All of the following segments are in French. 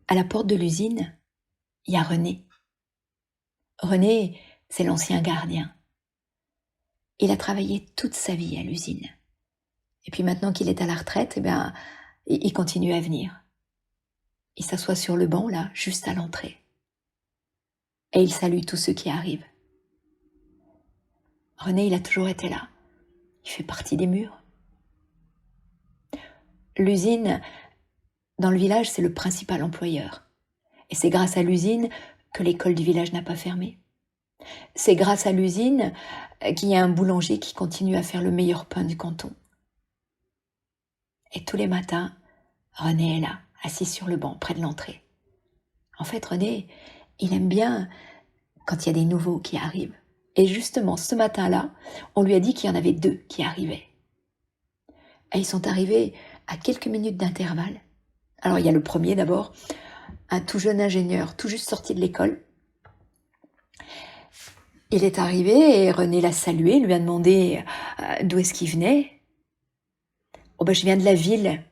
À la porte de l'usine, il y a René. René, c'est l'ancien gardien. Il a travaillé toute sa vie à l'usine. Et puis maintenant qu'il est à la retraite, il continue à venir. Il s'assoit sur le banc, là, juste à l'entrée. Et il salue tous ceux qui arrivent. René, il a toujours été là. Il fait partie des murs. L'usine, dans le village, c'est le principal employeur. Et c'est grâce à l'usine que l'école du village n'a pas fermé. C'est grâce à l'usine qu'il y a un boulanger qui continue à faire le meilleur pain du canton. Et tous les matins, René est là, assis sur le banc, près de l'entrée. En fait, René, il aime bien quand il y a des nouveaux qui arrivent. Et justement, ce matin-là, on lui a dit qu'il y en avait 2 qui arrivaient. Et ils sont arrivés à quelques minutes d'intervalle. Alors, il y a le premier d'abord, un tout jeune ingénieur, tout juste sorti de l'école. Il est arrivé et René l'a salué, lui a demandé d'où est-ce qu'il venait. « Oh je viens de la ville. »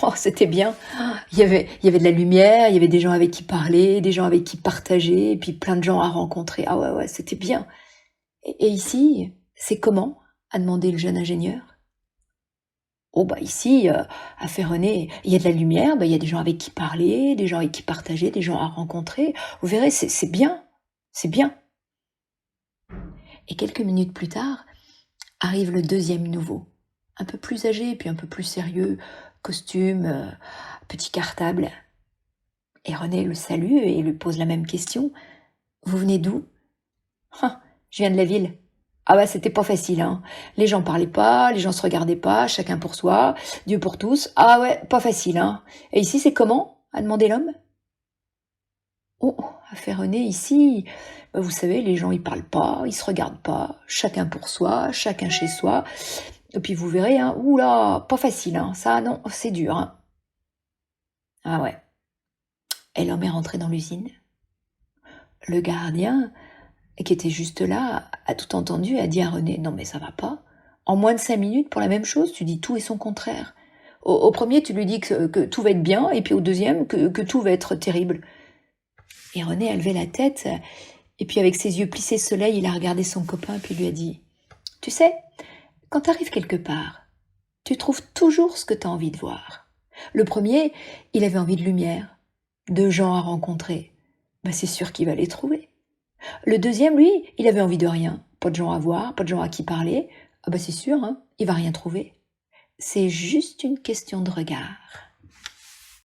Oh, c'était bien. Il y avait de la lumière, il y avait des gens avec qui parler, des gens avec qui partager, et puis plein de gens à rencontrer. Ah ouais, c'était bien. Et ici, c'est comment ? A demandé le jeune ingénieur. Oh ici, a fait René, il y a de la lumière, il y a des gens avec qui parler, des gens avec qui partager, des gens à rencontrer. Vous verrez, c'est bien, c'est bien. Et quelques minutes plus tard, arrive le deuxième nouveau, un peu plus âgé, puis un peu plus sérieux, costume, petit cartable. Et René le salue et lui pose la même question. « Vous venez d'où ?»« Je viens de la ville. » Ah c'était pas facile, hein. Les gens parlaient pas, les gens se regardaient pas, chacun pour soi, Dieu pour tous. Ah ouais, pas facile, hein. Et ici, c'est comment ? A demandé l'homme. Oh, a fait René, ici, vous savez, les gens ils parlent pas, ils se regardent pas, chacun pour soi, chacun chez soi. Et puis vous verrez, hein, oula, pas facile, hein. Ça non, c'est dur, hein. Ah ouais. Et l'homme est rentré dans l'usine. Le gardien, qui était juste là, a tout entendu, a dit à René, non mais ça va pas. En moins de 5 minutes, pour la même chose, tu dis tout et son contraire. Au premier, tu lui dis que tout va être bien, et puis au deuxième, que tout va être terrible. Et René a levé la tête, et puis avec ses yeux plissés soleil, il a regardé son copain, puis lui a dit, tu sais, quand t'arrives quelque part, tu trouves toujours ce que t'as envie de voir. Le premier, il avait envie de lumière, de gens à rencontrer. C'est sûr qu'il va les trouver. Le deuxième, lui, il avait envie de rien. Pas de gens à voir, pas de gens à qui parler. C'est sûr, hein, il va rien trouver. C'est juste une question de regard.